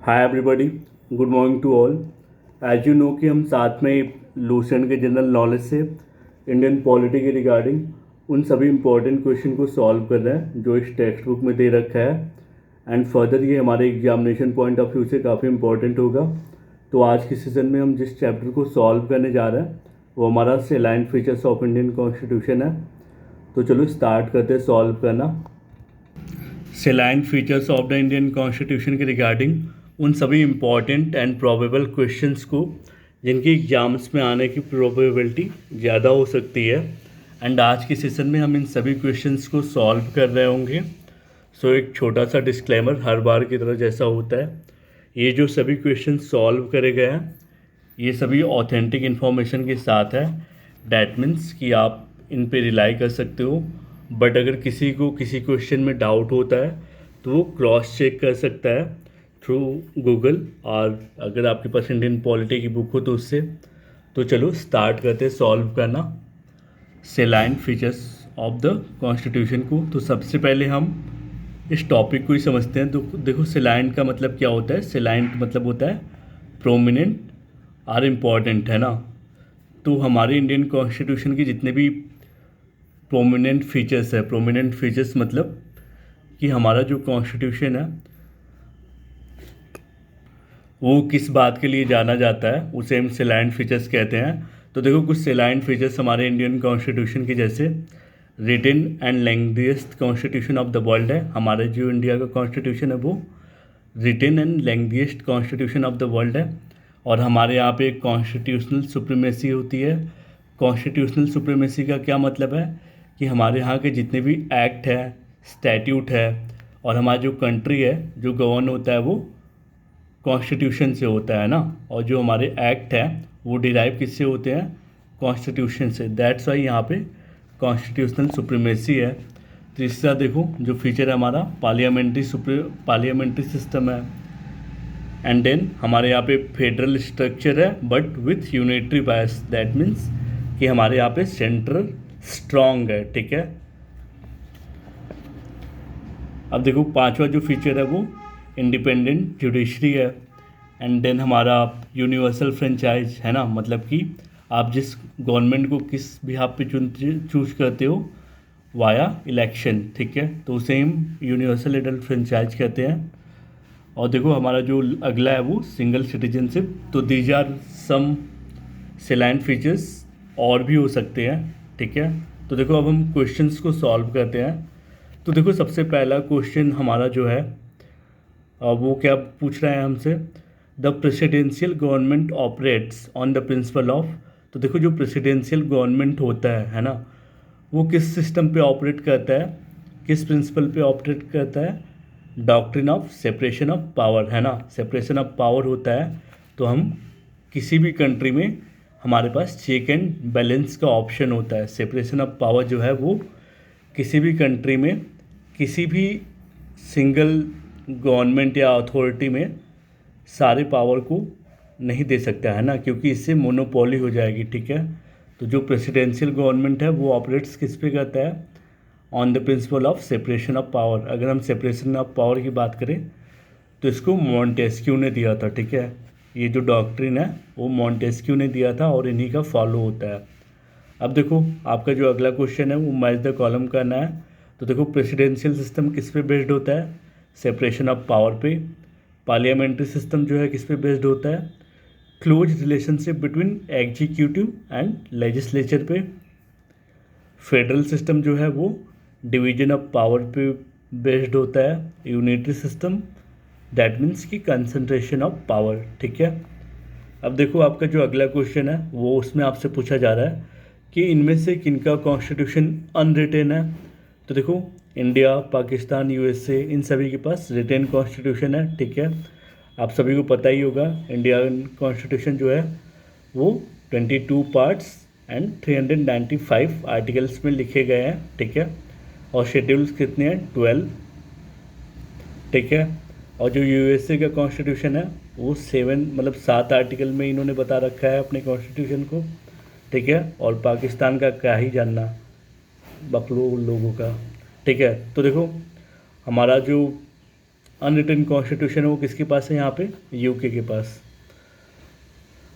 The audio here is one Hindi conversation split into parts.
Hi everybody, good morning to all. As you know कि हम साथ में लूसेंट के जनरल नॉलेज से इंडियन पॉलिटी के रिगार्डिंग उन सभी इंपॉर्टेंट क्वेश्चन को सॉल्व कर रहे हैं जो इस टेक्स्ट बुक में दे रखा है। एंड फर्दर ये हमारे एग्जामिनेशन पॉइंट ऑफ व्यू से काफ़ी इंपॉर्टेंट होगा। तो आज के सेशन में हम जिस चैप्टर को सॉल्व करने जा रहे हैं वो हमारा saline features of Indian constitution है। तो चलो स्टार्ट करते हैं सॉल्व करना। Saline features of the Indian constitution के रिगार्डिंग उन सभी इम्पॉर्टेंट एंड प्रोबेबल क्वेश्चंस को जिनकी एग्जाम्स में आने की प्रोबेबिलिटी ज़्यादा हो सकती है। एंड आज के सेशन में हम इन सभी क्वेश्चंस को सॉल्व कर रहे होंगे। सो एक छोटा सा डिस्क्लेमर हर बार की तरह जैसा होता है, ये जो सभी क्वेश्चन सॉल्व करे गए हैं ये सभी ऑथेंटिक इन्फॉर्मेशन के साथ है। डैट मीन्स कि आप इन पे रिलाई कर सकते हो। बट अगर किसी को किसी क्वेश्चन में डाउट होता है तो वो क्रॉस चेक कर सकता है थ्रू गूगल, और अगर आपके पास इंडियन पॉलिटी की बुक हो तो उससे। तो चलो स्टार्ट करते हैं सॉल्व करना saline features of the constitution को। तो सबसे पहले हम इस टॉपिक को ही समझते हैं। तो देखो सैलाइन का मतलब क्या होता है। सैलाइन मतलब होता है प्रोमिनेंट और इम्पॉर्टेंट, है ना। तो हमारे इंडियन कॉन्स्टिट्यूशन के जितने भी प्रोमिनेंट फीचर्स है, प्रोमिनेंट फीचर्स मतलब कि हमारा जो कॉन्स्टिट्यूशन है वो किस बात के लिए जाना जाता है उसे हम सैलाइन फीचर्स कहते हैं। तो देखो कुछ सैलाइन फीचर्स हमारे इंडियन कॉन्स्टिट्यूशन की, जैसे written and lengthiest constitution of the world है। हमारे जो इंडिया का कॉन्स्टिट्यूशन है वो written and lengthiest constitution of the world है। और हमारे यहाँ पे एक कॉन्स्टिट्यूशनल सुप्रीमेसी होती है। कॉन्स्टिट्यूशनल सुप्रीमेसी का क्या मतलब है कि हमारे यहाँ के जितने भी एक्ट है, स्टैट्यूट है, और हमारा जो कंट्री है जो गवर्न होता है वो कॉन्स्टिट्यूशन से होता है ना। और जो हमारे एक्ट हैं वो डिराइव किससे होते हैं, कॉन्स्टिट्यूशन से। दैट्स वाई यहाँ पे कॉन्स्टिट्यूशनल सुप्रीमेसी है। तीसरा देखो जो फीचर है हमारा पार्लियामेंट्री सिस्टम है। एंड देन हमारे यहाँ पे फेडरल स्ट्रक्चर है but with unitary bias. That means कि हमारे यहाँ पे सेंट्रल स्ट्रॉन्ग है, ठीक है। अब देखो पांचवा जो फीचर है वो इंडिपेंडेंट जुडिशरी है। एंड देन हमारा यूनिवर्सल फ्रेंचाइज है ना, मतलब कि आप जिस गवर्नमेंट को किस भी आप पे चूज करते हो वाया इलेक्शन, ठीक है, तो उसे हम यूनिवर्सल एडल्ट फ्रेंचाइज कहते हैं। और देखो हमारा जो अगला है वो सिंगल सिटीजनशिप। तो these are some salient features, और भी हो सकते हैं, ठीक है। तो देखो अब हम क्वेश्चंस को सॉल्व करते हैं। तो देखो सबसे पहला क्वेश्चन हमारा जो है वो क्या पूछ रहा है हमसे, the presidential government operates on the principle of. तो देखो जो प्रेसिडेंशियल गवर्नमेंट होता है ना, वो किस सिस्टम पे ऑपरेट करता है, किस प्रिंसिपल पे ऑपरेट करता है, doctrine of separation of power, है ना। सेपरेशन ऑफ पावर होता है तो हम किसी भी कंट्री में हमारे पास चेक एंड बैलेंस का ऑप्शन होता है। सेपरेशन ऑफ पावर जो है वो किसी भी कंट्री में किसी भी सिंगल गवर्नमेंट या अथॉरिटी में सारे पावर को नहीं दे सकता, है ना, क्योंकि इससे मोनोपोली हो जाएगी, ठीक है। तो जो प्रेसिडेंशियल गवर्नमेंट है वो ऑपरेट्स किस पे करता है, on the principle of separation of power. अगर हम सेपरेशन ऑफ पावर की बात करें तो इसको मॉन्टेस्क्यू ने दिया था, ठीक है। ये जो डॉक्ट्रिन है वो मॉन्टेस्क्यू ने दिया था और इन्हीं का फॉलो होता है। अब देखो आपका जो अगला क्वेश्चन है वो मैच द कॉलम करना है। तो देखो प्रेसिडेंशियल सिस्टम किस पे बेस्ड होता है, सेपरेशन ऑफ पावर पे। पार्लियामेंट्री सिस्टम जो है किस पे बेस्ड होता है, close relationship between executive and legislature पे। फेडरल सिस्टम जो है वो डिवीजन ऑफ पावर पे बेस्ड होता है। यूनिटरी सिस्टम दैट मीन्स की कंसंट्रेशन ऑफ पावर, ठीक है। अब देखो आपका जो अगला क्वेश्चन है वो उसमें आपसे पूछा जा रहा है कि इनमें से किनका कॉन्स्टिट्यूशन अनरिटेन है। तो देखो इंडिया, पाकिस्तान, यूएसए, इन सभी के पास रिटेन कॉन्स्टिट्यूशन है, ठीक है। आप सभी को पता ही होगा इंडियन कॉन्स्टिट्यूशन जो है वो 22 पार्ट्स एंड 395 आर्टिकल्स में लिखे गए हैं, ठीक है। और शेड्यूल्स कितने हैं, 12, ठीक है। और जो यूएसए का कॉन्स्टिट्यूशन है वो 7 आर्टिकल में इन्होंने बता रखा है अपने कॉन्स्टिट्यूशन को, ठीक है। और पाकिस्तान का क्या ही जानना, बकलो लोगों का, ठीक है। तो देखो हमारा जो अनरिटन कॉन्स्टिट्यूशन है वो किसके पास है यहाँ पे, यूके के पास।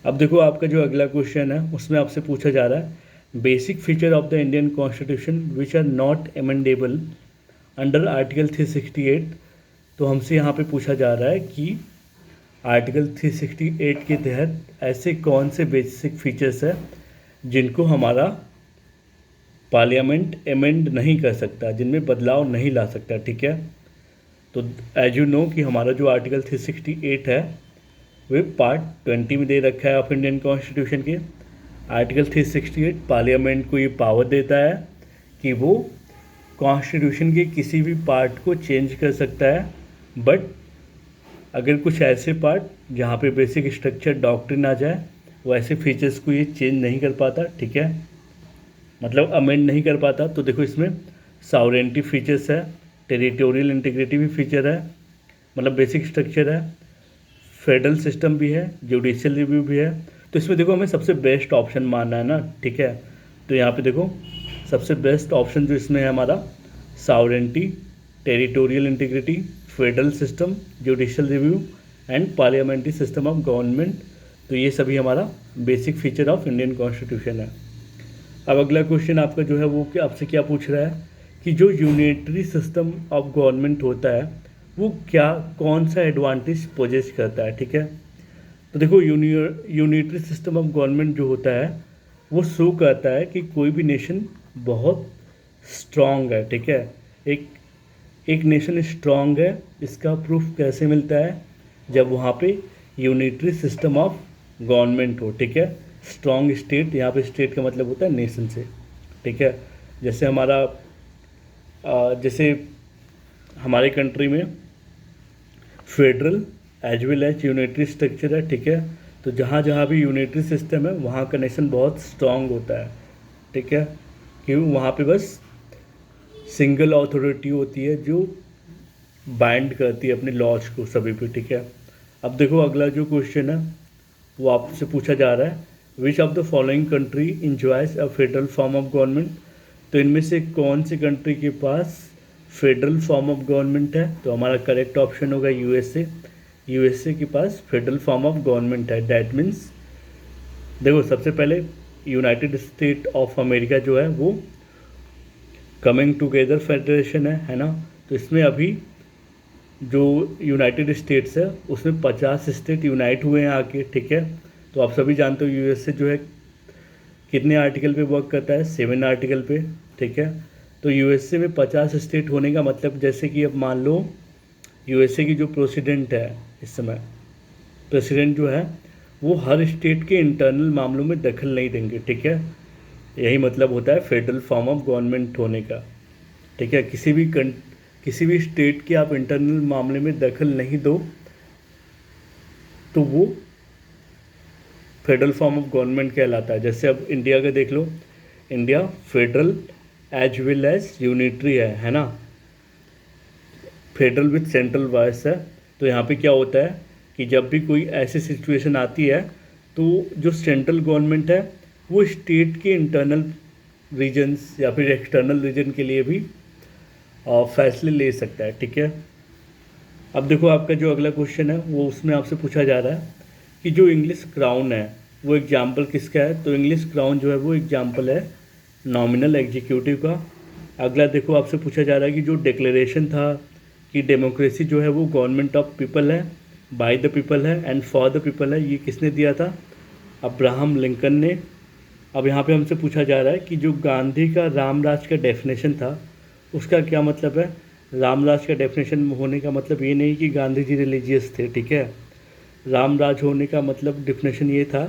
अब देखो आपका जो अगला क्वेश्चन है उसमें आपसे पूछा जा रहा है basic feature of the Indian constitution which are not amendable under article 368। तो हमसे यहाँ पे पूछा जा रहा है कि आर्टिकल 368 के तहत ऐसे कौन से बेसिक फीचर्स हैं जिनको हमारा पार्लियामेंट अमेंड नहीं कर सकता, जिनमें बदलाव नहीं ला सकता, ठीक है। तो एज यू नो कि हमारा जो आर्टिकल 368 है वे पार्ट 20 में दे रखा है ऑफ इंडियन कॉन्स्टिट्यूशन के। आर्टिकल 368 पार्लियामेंट को ये पावर देता है कि वो कॉन्स्टिट्यूशन के किसी भी पार्ट को चेंज कर सकता है, बट अगर कुछ ऐसे पार्ट जहाँ पे बेसिक स्ट्रक्चर डॉक्ट्रिन आ जाए वैसे फीचर्स को ये चेंज नहीं कर पाता, ठीक है, मतलब अमेंड नहीं कर पाता। तो देखो इसमें सॉवरेनिटी फीचर्स है, टेरिटोरियल इंटीग्रिटी भी फीचर है, मतलब बेसिक स्ट्रक्चर है, फेडरल सिस्टम भी है, जुडिशियल रिव्यू भी है। तो इसमें देखो हमें सबसे बेस्ट ऑप्शन मानना है ना, ठीक है। तो यहाँ पे देखो सबसे बेस्ट ऑप्शन जो इसमें है हमारा sovereignty, territorial integrity, federal system, judicial review and parliamentary system of government. तो ये सभी हमारा basic feature of Indian constitution है। अब अगला क्वेश्चन आपका जो है वो कि आपसे क्या पूछ रहा है कि जो यूनिटरी सिस्टम ऑफ गवर्नमेंट होता है वो क्या कौन सा एडवांटेज पोजेस करता है, ठीक है। तो देखो यूनिटरी सिस्टम ऑफ गवर्नमेंट जो होता है वो शो करता है कि कोई भी नेशन बहुत स्ट्रांग है, ठीक है। एक नेशन स्ट्रांग है, इसका प्रूफ कैसे मिलता है, जब वहाँ पे यूनिटरी सिस्टम ऑफ गवर्नमेंट हो, ठीक है। स्ट्रांग स्टेट, यहाँ पे स्टेट का मतलब होता है नेशन से, ठीक है। जैसे जैसे हमारे कंट्री में federal as well as unitary structure है, ठीक है। तो जहाँ जहाँ भी यूनिटरी सिस्टम है वहाँ का नेशन बहुत स्ट्रांग होता है, ठीक है, क्यों वहाँ पे बस सिंगल अथॉरिटी होती है जो बाइंड करती है अपने लॉज को सभी पे, ठीक है। अब देखो अगला जो क्वेश्चन है वो आपसे पूछा जा रहा है which of the following country enjoys a federal form of government. तो इनमें से कौन सी कंट्री के पास फेडरल फॉर्म ऑफ गवर्नमेंट है। तो हमारा करेक्ट ऑप्शन होगा यूएसए। यूएसए के पास फेडरल फॉर्म ऑफ गवर्नमेंट है। डैट मीन्स देखो सबसे पहले यूनाइटेड स्टेट ऑफ अमेरिका जो है वो कमिंग टुगेदर फेडरेशन है ना। तो इसमें अभी जो यूनाइटेड स्टेट्स है उसमें 50 स्टेट यूनाइट हुए हैं आके, ठीक है। तो आप सभी जानते हो यूएसए जो है कितने आर्टिकल पे वर्क करता है, 7 आर्टिकल पे, ठीक है। तो यूएसए में 50 स्टेट होने का मतलब जैसे कि अब मान लो यूएसए की जो प्रेसिडेंट है इस समय, प्रेसिडेंट जो है वो हर स्टेट के इंटरनल मामलों में दखल नहीं देंगे, ठीक है। यही मतलब होता है फेडरल फॉर्म ऑफ गवर्नमेंट होने का, ठीक है। किसी भी स्टेट के आप इंटरनल मामले में दखल नहीं दो तो वो फेडरल फॉर्म ऑफ गवर्नमेंट कहलाता है। जैसे अब इंडिया का देख लो, India federal as well as unitary है ना, फेडरल विथ सेंट्रल वॉइस है। तो यहाँ पे क्या होता है कि जब भी कोई ऐसी सिचुएशन आती है तो जो सेंट्रल गवर्नमेंट है वो स्टेट के इंटरनल रीजन्स या फिर एक्सटर्नल रीजन के लिए भी फैसले ले सकता है, ठीक है। अब देखो आपका जो अगला क्वेश्चन है वो उसमें आपसे पूछा जा रहा है कि जो इंग्लिश क्राउन है वो एग्जाम्पल किसका है। तो इंग्लिश क्राउन जो है वो एग्जाम्पल है नॉमिनल एग्जीक्यूटिव का। अगला देखो आपसे पूछा जा रहा है कि जो डिक्लेरेशन था कि डेमोक्रेसी जो है वो गवर्नमेंट ऑफ पीपल है, बाय द पीपल है एंड फॉर द पीपल है, ये किसने दिया था, अब्राहम लिंकन ने। अब यहाँ पे हमसे पूछा जा रहा है कि जो गांधी का रामराज का डेफिनेशन था उसका क्या मतलब है। रामराज का डेफिनेशन होने का मतलब ये नहीं कि गांधी जी रिलीजियस थे, ठीक है। रामराज होने का मतलब डेफिनेशन ये था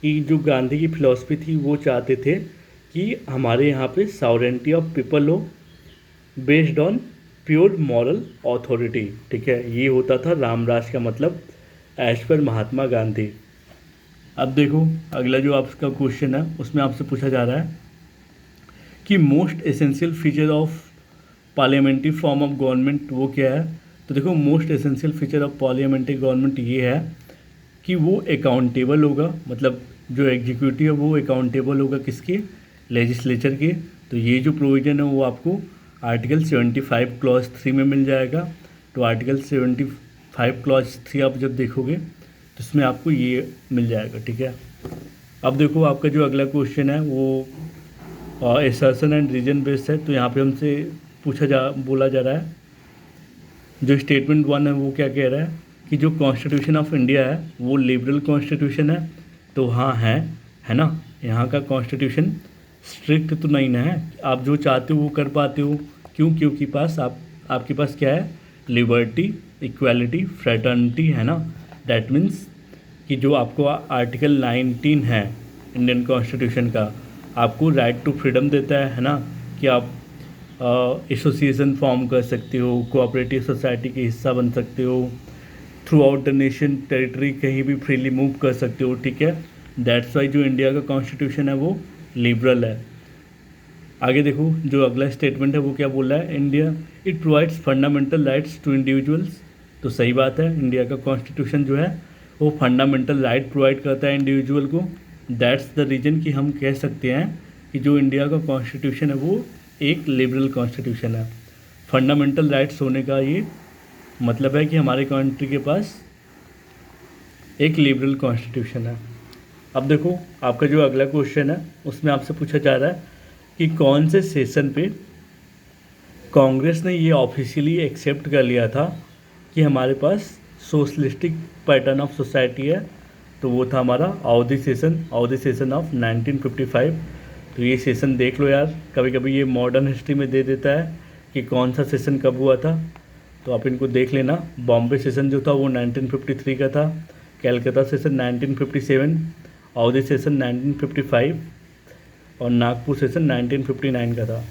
कि जो गांधी की फिलॉसफी थी वो चाहते थे कि हमारे यहाँ पे सॉवरेनिटी ऑफ पीपल हो based on pure moral authority, ठीक है। ये होता था रामराज का मतलब एज पर महात्मा गांधी। अब देखो अगला जो आपका क्वेश्चन है उसमें आपसे पूछा जा रहा है कि most essential feature of parliamentary form of government वो क्या है। तो देखो most essential feature of parliamentary government ये है कि वो अकाउंटेबल होगा, मतलब जो एग्जीक्यूटिव है वो अकाउंटेबल होगा किसके, लेजिस्लेचर के। तो ये जो प्रोविज़न है वो आपको आर्टिकल 75 क्लॉज 3 में मिल जाएगा। तो आर्टिकल 75 क्लॉज 3 आप जब देखोगे तो इसमें आपको ये मिल जाएगा, ठीक है। अब देखो आपका जो अगला क्वेश्चन है वो एसर्शन एंड रीजन बेस्ड है। तो यहाँ पे हमसे बोला जा रहा है, जो स्टेटमेंट 1 है वो क्या कह रहा है कि जो कॉन्स्टिट्यूशन ऑफ इंडिया है वो लिबरल कॉन्स्टिट्यूशन है। तो हाँ है ना, यहाँ का कॉन्स्टिट्यूशन स्ट्रिक्ट तो नहीं ना है, आप जो चाहते हो वो कर पाते हो। क्यों? क्योंकि आपके पास क्या है, लिबर्टी, इक्वालिटी, फ्रेटर्निटी, है ना। डैट मीन्स कि जो आपको आर्टिकल 19 है इंडियन कॉन्स्टिट्यूशन का, आपको राइट टू फ्रीडम देता है ना, कि आप एसोसिएशन फॉर्म कर सकते हो, कोऑपरेटिव सोसाइटी के हिस्सा बन सकते हो, through out the nation territory कहीं भी फ्रीली मूव कर सकते हो, ठीक है। दैट्स वाई जो इंडिया का कॉन्स्टिट्यूशन है वो लिबरल है। आगे देखो जो अगला स्टेटमेंट है वो क्या बोल रहा है, India it provides fundamental rights to individuals. तो सही बात है, इंडिया का कॉन्स्टिट्यूशन जो है वो फंडामेंटल राइट प्रोवाइड करता है इंडिविजुअल को। दैट्स द रीज़न कि हम कह सकते हैं कि जो इंडिया का कॉन्स्टिट्यूशन है वो एक लिबरल कॉन्स्टिट्यूशन है। फंडामेंटल राइट्स होने का ये मतलब है कि हमारे कंट्री के पास एक लिबरल कॉन्स्टिट्यूशन है। अब देखो आपका जो अगला क्वेश्चन है उसमें आपसे पूछा जा रहा है कि कौन से सेशन पे कांग्रेस ने ये ऑफिशियली एक्सेप्ट कर लिया था कि हमारे पास सोशलिस्टिक पैटर्न ऑफ सोसाइटी है। तो वो था हमारा अवधि सेशन ऑफ 1955। तो ये सेशन देख लो यार, कभी कभी ये मॉडर्न हिस्ट्री में दे देता है कि कौन सा सेशन कब हुआ था, तो आप इनको देख लेना। बॉम्बे सेशन जो था वो 1953 का था, कैलकाता सेशन 1957, अवधि सेशन 1955 और नागपुर सेशन 1959 का था।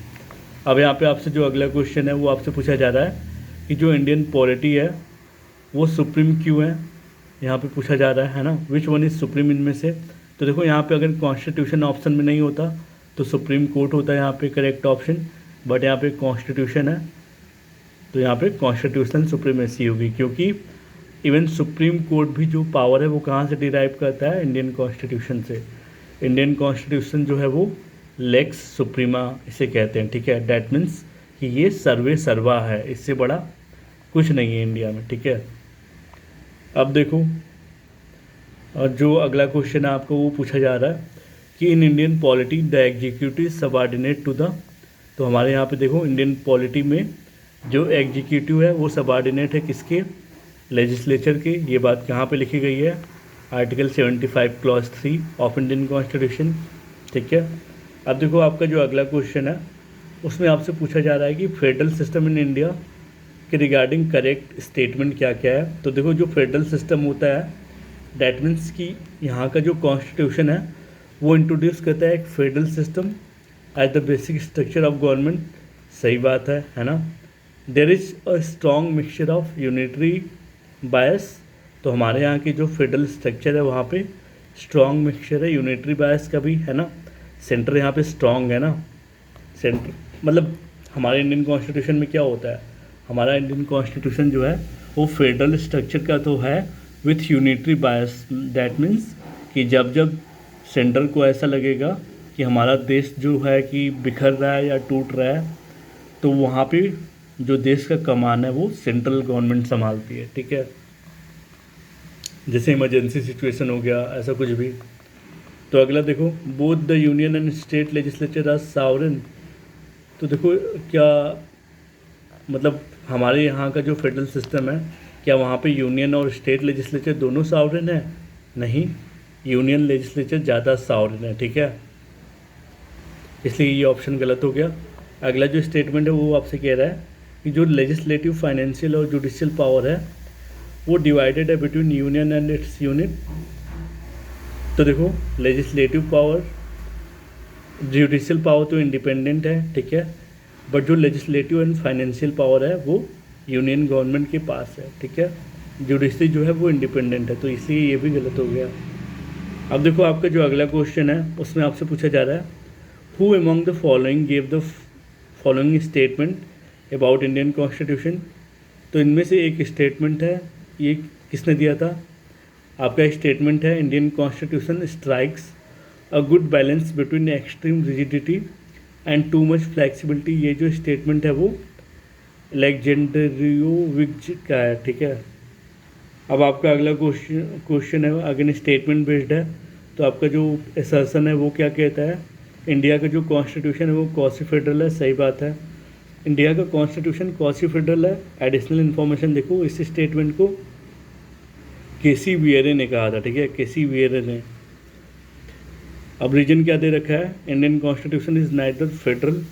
अब यहाँ पे आपसे जो अगला क्वेश्चन है वो आपसे पूछा जा रहा है कि जो इंडियन पॉलिटी है वो सुप्रीम क्यों है, यहाँ पे पूछा जा रहा है ना, विच वन इज़ सुप्रीम इनमें से। तो देखो यहाँ पे अगर कॉन्स्टिट्यूशन ऑप्शन में नहीं होता तो सुप्रीम कोर्ट होता है यहाँ पे करेक्ट ऑप्शन, बट यहाँ पे कॉन्स्टिट्यूशन है तो यहाँ पे कॉन्स्टिट्यूशनल सुप्रीमेसी होगी, क्योंकि इवन सुप्रीम कोर्ट भी जो पावर है वो कहाँ से डिराइव करता है, इंडियन कॉन्स्टिट्यूशन से। इंडियन कॉन्स्टिट्यूशन जो है वो लेक्स सुप्रीमा इसे कहते हैं, ठीक है। डैट मीन्स कि ये सर्वे सर्वा है, इससे बड़ा कुछ नहीं है इंडिया में, ठीक है। अब देखो और जो अगला क्वेश्चन है आपको वो पूछा जा रहा है कि in Indian polity the executive subordinate to the. तो हमारे यहाँ पे देखो इंडियन पॉलिटी में जो एग्जीक्यूटिव है वो सबऑर्डिनेट है किसके, लेजिस्लेचर के। ये बात कहाँ पे लिखी गई है, article 75 clause 3 of Indian constitution, ठीक है। अब देखो आपका जो अगला क्वेश्चन है उसमें आपसे पूछा जा रहा है कि फेडरल सिस्टम इन इंडिया के रिगार्डिंग करेक्ट स्टेटमेंट क्या क्या है। तो देखो जो फेडरल सिस्टम होता है डैट मीन्स कि यहाँ का जो कॉन्स्टिट्यूशन है वो इंट्रोड्यूस करता है एक federal system as the basic structure of government. सही बात है ना। There is a strong mixture of unitary bias. तो हमारे यहाँ की जो फेडरल स्ट्रक्चर है वहाँ पे स्ट्रॉन्ग मिक्सचर है यूनिटरी बायस का भी, है ना। सेंटर यहाँ पे स्ट्रॉन्ग है ना, सेंटर मतलब हमारे इंडियन कॉन्स्टिट्यूशन में क्या होता है, हमारा इंडियन कॉन्स्टिट्यूशन जो है वो फेडरल स्ट्रक्चर का तो है with unitary bias. That means कि जब जब सेंटर को ऐसा लगेगा कि हमारा देश जो है कि बिखर रहा है या टूट रहा है तो वहाँ पे जो देश का कमान है वो सेंट्रल गवर्नमेंट संभालती है, ठीक है। जैसे इमरजेंसी सिचुएशन हो गया, ऐसा कुछ भी। तो अगला देखो, both the union and state legislature are sovereign. तो देखो क्या मतलब हमारे यहाँ का जो फेडरल सिस्टम है क्या वहाँ पे यूनियन और स्टेट लेजिस्लेचर दोनों सॉवरेन है? नहीं, यूनियन लेजिस्लेचर ज़्यादा सॉवरेन है, ठीक है। इसलिए ये ऑप्शन गलत हो गया। अगला जो स्टेटमेंट है वो आपसे कह रहा है कि जो लेजिस्लेटिव, फाइनेंशियल और जुडिशियल पावर है वो डिवाइडेड है between union and its unit. तो देखो लेजिस्लेटिव पावर, जुडिशियल पावर तो इंडिपेंडेंट है, ठीक है, बट जो लेजिस्लेटिव एंड फाइनेंशियल पावर है वो यूनियन गवर्नमेंट के पास है, ठीक है। जुडिशरी जो है वो इंडिपेंडेंट है, तो इसलिए ये भी गलत हो गया। अब देखो आपका जो अगला क्वेश्चन है उसमें आपसे पूछा जा रहा है who among the following gave the following statement about Indian constitution. तो इनमें से एक स्टेटमेंट है, ये किसने दिया था? आपका स्टेटमेंट है Indian constitution strikes a good balance between extreme rigidity and too much flexibility. ये जो स्टेटमेंट है वो लेजेंडरियोविच का है, ठीक है। अब आपका अगला क्वेश्चन है, अगेन स्टेटमेंट बेस्ड है। तो आपका जो असर्शन है वो क्या कहता है, इंडिया का जो कॉन्स्टिट्यूशन है वो क्वासी फेडरल है, सही बात है। इंडिया का कॉन्स्टिट्यूशन क्वासी फेडरल है। एडिशनल इन्फॉर्मेशन देखो, इस स्टेटमेंट को केसी वियरे ने कहा था, ठीक है, केसी वियरे ने। अब रीजन क्या दे रखा है, Indian constitution is neither federal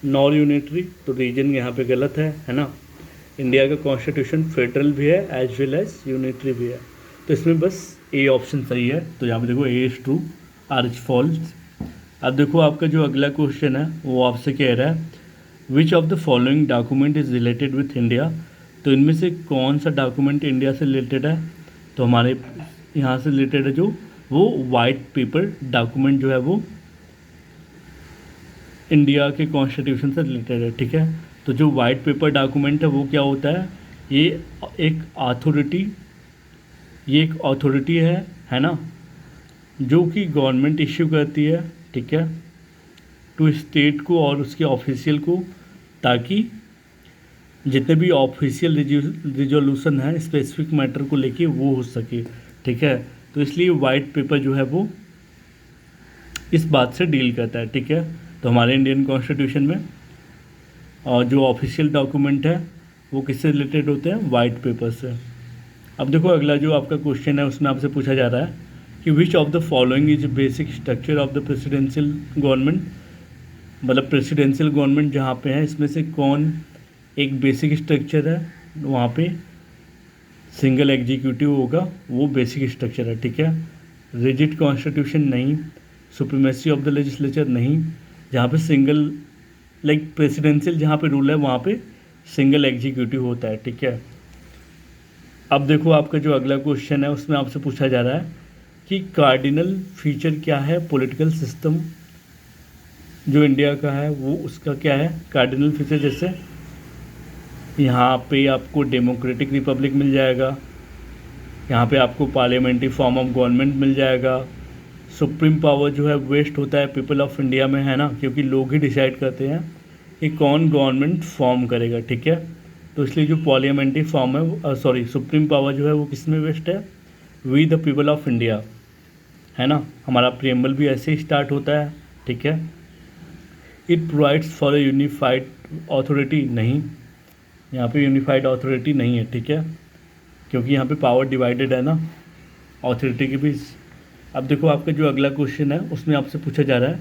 nor unitary, तो रीजन यहाँ पे गलत है ना। इंडिया का कॉन्स्टिट्यूशन फेडरल भी है एज वेल एज यूनिटरी भी है, तो इसमें बस ए ऑप्शन सही है। तो यहाँ पे देखो A is true, or is false. अब देखो आपका जो अगला क्वेश्चन है वो आपसे कह रहा है which of the following document is related with India, तो इनमें से कौन सा डॉक्यूमेंट इंडिया से रिलेटेड है। तो हमारे यहाँ से रिलेटेड है जो वो वाइट पेपर डॉक्यूमेंट जो है वो इंडिया के कॉन्स्टिट्यूशन से रिलेटेड है, ठीक है। तो जो वाइट पेपर डॉक्यूमेंट है वो क्या होता है, ये एक अथॉरिटी है ना, जो कि गवर्नमेंट इश्यू करती है, ठीक है, टू स्टेट को और उसके ऑफिशियल को, ताकि जितने भी ऑफिशियल रिजोल्यूशन है स्पेसिफिक मैटर को लेके वो हो सके, ठीक है। तो इसलिए वाइट पेपर जो है वो इस बात से डील करता है, ठीक है। तो हमारे इंडियन कॉन्स्टिट्यूशन में और जो ऑफिशियल डॉक्यूमेंट है वो किससे रिलेटेड होते हैं, वाइट पेपर से। अब देखो अगला जो आपका क्वेश्चन है उसमें आपसे पूछा जा रहा है कि which of the following is basic structure of the presidential government, मतलब प्रेसिडेंशियल गवर्नमेंट जहाँ पे है इसमें से कौन एक बेसिक स्ट्रक्चर है, वहाँ पे सिंगल एग्जीक्यूटिव होगा, वो बेसिक स्ट्रक्चर है, ठीक है। रिजिड कॉन्स्टिट्यूशन नहीं, सुप्रीमेसी ऑफ द लेजिस्लेचर नहीं, जहाँ पे सिंगल लाइक प्रेसिडेंशियल जहाँ पे रूल है वहाँ पे सिंगल एग्जीक्यूटिव होता है, ठीक है। अब देखो आपका जो अगला क्वेश्चन है उसमें आपसे पूछा जा रहा है कि कार्डिनल फीचर क्या है पॉलिटिकल सिस्टम जो इंडिया का है वो उसका क्या है कार्डिनल फीचर। जैसे यहाँ पे आपको डेमोक्रेटिक रिपब्लिक मिल जाएगा, यहाँ पे आपको पार्लियामेंट्री फॉर्म ऑफ गवर्नमेंट मिल जाएगा, सुप्रीम पावर जो है वेस्ट होता है पीपल ऑफ इंडिया में, है ना, क्योंकि लोग ही डिसाइड करते हैं कि कौन गवर्नमेंट फॉर्म करेगा, ठीक है। तो इसलिए जो पार्लियामेंट्री फॉर्म है सुप्रीम पावर जो है वो किस में वेस्ट है, we the people of India, है ना। हमारा प्रियम्बल भी ऐसे ही स्टार्ट होता है, ठीक है। It provides for a unified authority, नहीं, यहाँ पे यूनिफाइड अथॉरिटी नहीं है, ठीक है, क्योंकि यहाँ पे पावर डिवाइडेड है ना अथॉरिटी के बीच। अब देखो आपका जो अगला क्वेश्चन है उसमें आपसे पूछा जा रहा है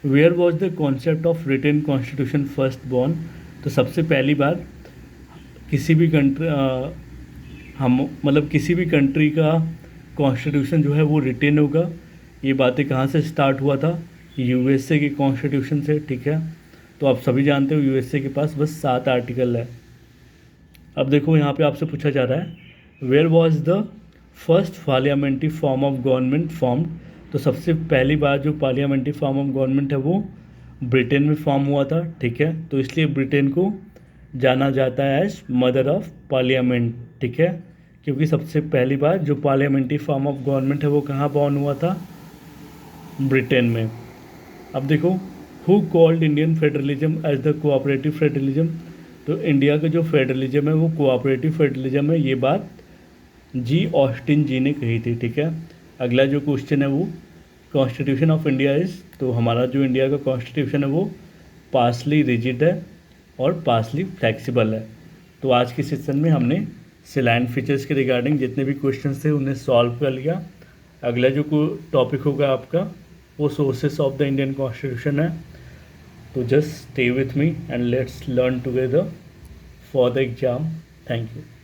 where was the concept of written constitution first born, तो सबसे पहली बार किसी भी कंट्री का कॉन्स्टिट्यूशन जो है वो रिटेन होगा, ये बातें कहाँ से स्टार्ट हुआ था, यूएसए के कॉन्स्टिट्यूशन से, ठीक है। तो आप सभी जानते हो यूएसए के पास बस 7 आर्टिकल है। अब देखो यहाँ पे आपसे पूछा जा रहा है where was the first parliamentary form of government formed, तो सबसे पहली बार जो पार्लियामेंट्री फॉर्म ऑफ गवर्नमेंट है वो ब्रिटेन में फॉर्म हुआ था, ठीक है। तो इसलिए ब्रिटेन को जाना जाता है एज मदर ऑफ पार्लियामेंट, ठीक है, क्योंकि सबसे पहली बार जो पार्लियामेंट्री फॉर्म ऑफ गवर्नमेंट है वो कहाँ बॉर्न हुआ था, ब्रिटेन में। अब देखो who called Indian federalism as the cooperative federalism, तो इंडिया का जो फेडरलिज्म है वो कोऑपरेटिव फेडरलिज्म है, ये बात जी ऑस्टिन जी ने कही थी, ठीक है। अगला जो क्वेश्चन है वो कॉन्स्टिट्यूशन ऑफ इंडिया इज़, तो हमारा जो इंडिया का कॉन्स्टिट्यूशन है वो पार्शली रिजिड है और पार्शली फ्लेक्सिबल है। तो आज के सेशन में हमने सलाइन फीचर्स के रिगार्डिंग जितने भी क्वेश्चन थे उन्हें सॉल्व कर लिया। अगला जो टॉपिक होगा आपका वो sources of the Indian constitution है। तो just stay with me and let's learn together for the exam. Thank you.